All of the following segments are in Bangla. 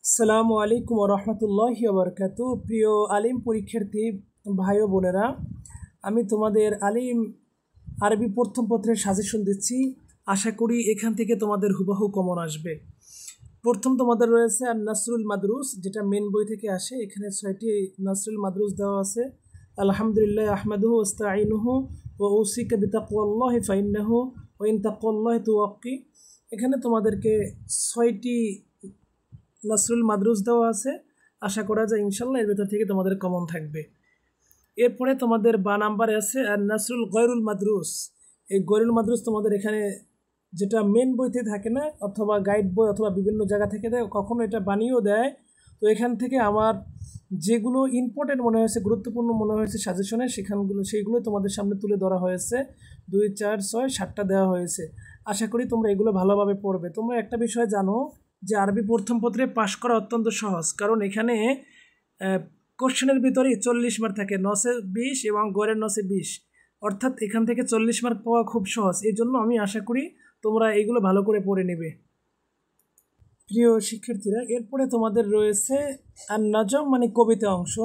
আসসালামু আলাইকুম রহমতুল্লাহি ওবরকাতু। প্রিয় আলিম পরীক্ষার্থী ভাই ও বোনেরা, আমি তোমাদের আলিম আরবি প্রথম পত্রের সাজেশন দিচ্ছি। আশা করি এখান থেকে তোমাদের হুবহু কমন আসবে। প্রথম তোমাদের রয়েছে আর নাসরুল মাদরুস, যেটা মেন বই থেকে আসে। এখানে 6টি নাসরুল মাদরুস দেওয়া আছে। আলহামদুলিল্লাহ আহমাদুহু ওয়াস্তাঈনুহু ওয়া উসিকা বিতাকওয়াল্লাহি ফাইন্নাহু ওয়া ইন তাকওয়াল্লাহি তুওয়াক্কি। এখানে তোমাদেরকে 6টি নাসরুল মাদরুস দেওয়া আছে। আশা করা যায় ইনশাল্লাহ এর ভেতর থেকে তোমাদের কমন থাকবে। এরপরে তোমাদের বা নাম্বারে আছে আর নাসরুল গয়রুল মাদরুস। এই গয়রুল মাদরুস তোমাদের এখানে যেটা মেন বইতে থাকে না, অথবা গাইড বই অথবা বিভিন্ন জায়গা থেকে দেয়, কখনো এটা বানিয়েও দেয়। তো এখান থেকে আমার যেগুলো ইম্পর্টেন্ট মনে হয়েছে, গুরুত্বপূর্ণ মনে হয়েছে সাজেশনে, সেইগুলো তোমাদের সামনে তুলে ধরা হয়েছে। 2, 4, 6, 7টা দেওয়া হয়েছে। আশা করি তোমরা এগুলো ভালোভাবে পড়বে। তোমরা একটা বিষয় জানো যে আরবি প্রথম পত্রে পাশ করা অত্যন্ত সহজ, কারণ এখানে কোশ্চেনের ভিতরেই 40 মার্ক থাকে, 9-20 এবং গড়ের 9-20, অর্থাৎ এখান থেকে 40 মার্ক পাওয়া খুব সহজ। এই জন্য আমি আশা করি তোমরা এইগুলো ভালো করে পড়ে নেবে। প্রিয় শিক্ষার্থীরা, এরপরে তোমাদের রয়েছে আর নজম মানে কবিতা অংশ।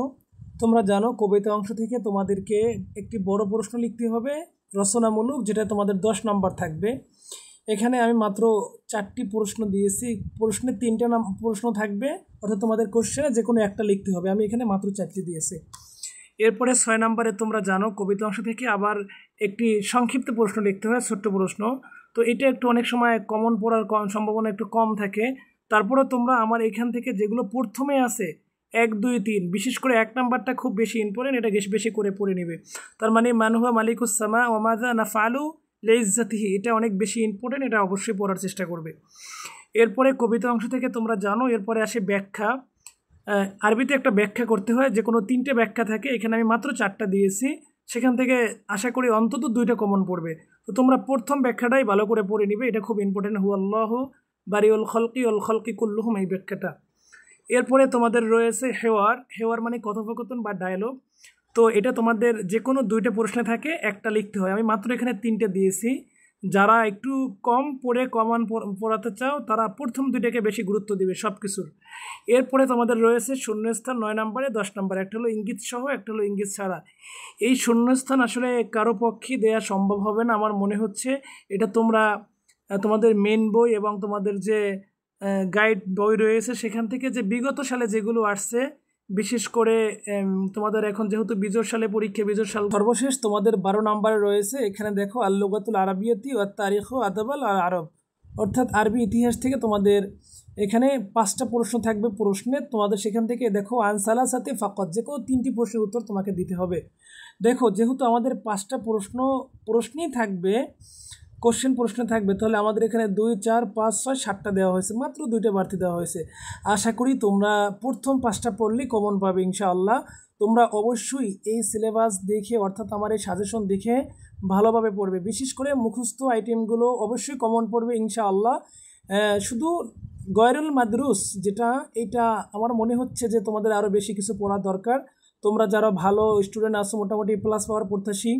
তোমরা জানো কবিতা অংশ থেকে তোমাদেরকে একটি বড় প্রশ্ন লিখতে হবে রচনামূলক, যেটা তোমাদের 10 নম্বর থাকবে। এখানে আমি মাত্র 4টি প্রশ্ন দিয়েছি। প্রশ্নে 3টে প্রশ্ন থাকবে, অর্থাৎ তোমাদের কোশ্চেনে যে কোনো একটা লিখতে হবে। আমি এখানে মাত্র 4টি দিয়েছি। এরপরে 6 নম্বরে তোমরা জানো কবিতা অংশ থেকে আবার একটি সংক্ষিপ্ত প্রশ্ন লিখতে হয়, ছোট্ট প্রশ্ন। তো এটা একটু অনেক সময় কমন পড়ার সম্ভাবনা একটু কম থাকে। তারপরে তোমরা আমার এখান থেকে যেগুলো প্রথমে আছে 1, 2, 3, বিশেষ করে 1 নাম্বারটা খুব বেশি ইম্পর্টেন্ট, এটা বেশি করে পড়ে নেবে। তার মানে মানহুয়া মালিকুস সামা ওয়া মাযা নাফআলু লিইজ্জাতিহি, এটা অনেক বেশি ইম্পর্টেন্ট, এটা অবশ্যই পড়ার চেষ্টা করবে। এরপরে কবিতা অংশ থেকে তোমরা জানো এরপরে আসে ব্যাখ্যা। আরবিতে একটা ব্যাখ্যা করতে হয়, যে কোনো 3টে ব্যাখ্যা থাকে। এখানে আমি মাত্র 4টা দিয়েছি। সেখান থেকে আশা করি অন্তত 2টা কমন পড়বে। তো তোমরা প্রথম ব্যাখ্যাটাই ভালো করে পড়ে নিবে, এটা খুব ইম্পর্টেন্ট। হুয়াল্লাহু বারিউল খালকি ওয়াল খালকি কুল্লুহুম, এই ব্যাখ্যাটা। এরপরে তোমাদের রয়েছে হেওয়ার। হেওয়ার মানে কথোপকথন বা ডায়লগ। তো এটা তোমাদের যে কোনো 2টে প্রশ্নে থাকে, একটা লিখতে হয়। আমি মাত্র এখানে 3টে দিয়েছি। যারা একটু কম পড়ে কমান পড়াতে চাও, তারা প্রথম 2টাকে বেশি গুরুত্ব দিবে সব কিছুর। এরপরে তোমাদের রয়েছে শূন্যস্থান 9 নম্বরে, 10 নম্বরে। একটা হলো ইঙ্গিত সহ, একটা হলো ইঙ্গিত ছাড়া। এই শূন্যস্থান আসলে কারো পক্ষে দেওয়া সম্ভব হবে না আমার মনে হচ্ছে। এটা তোমরা তোমাদের মেন বই এবং তোমাদের যে গাইড বই রয়েছে সেখান থেকে যে বিগত সালে যেগুলো আসছে, বিশেষ করে তোমাদের এখন যেহেতু বিজোড় সালে পরীক্ষা, বিজোড় সাল সর্বশেষ তোমাদের 12 নম্বরে রয়েছে। এখানে দেখো আল লুগাতুল আরাবিয়াতি ওয়া তারিখ ও আদাবাল আর আরব, অর্থাৎ আরবি ইতিহাস থেকে তোমাদের এখানে 5টা প্রশ্ন থাকবে প্রশ্নে। তোমাদের সেখান থেকে দেখো আনসালা সাথে ফাকত, যে কোনো 3টি প্রশ্নের উত্তর তোমাকে দিতে হবে। দেখো যেহেতু আমাদের 5টা প্রশ্নই থাকবে, কোশ্চেন প্রশ্ন থাকবে, তাহলে আমাদের এখানে 2, 4, 5, 6, 7টা দেওয়া হয়েছে, মাত্র 2টা বাড়তি দেওয়া হয়েছে। আশা করি তোমরা প্রথম 5টা পড়লেই কমন পাবে ইনশাআল্লাহ। তোমরা অবশ্যই এই সিলেবাস দেখে, অর্থাৎ আমার এই সাজেশন দেখে ভালোভাবে পড়বে। বিশেষ করে মুখস্থ আইটেমগুলো অবশ্যই কমন পড়বে ইনশাআল্লাহ। শুধু গয়রুল মাদরুস যেটা, এটা আমার মনে হচ্ছে যে তোমাদের আরও বেশি কিছু পড়া দরকার। তোমরা যারা ভালো স্টুডেন্ট আছো, মোটামুটি প্লাস পাওয়ার প্রত্যাশী,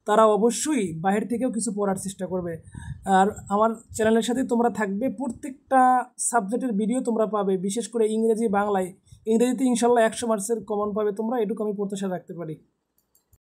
তারা অবশ্যই বাহির থেকেও কিছু পড়ার চেষ্টা করবে। আর আমার চ্যানেলের সাথে তোমরা থাকবে, প্রত্যেকটা সাবজেক্টের ভিডিও তোমরা পাবে, বিশেষ করে ইংরেজি, বাংলায়। ইংরেজিতে ইনশাল্লাহ 100 মার্কসের কমন পাবে তোমরা, এটুকু আমি প্রত্যাশা রাখতে পারি।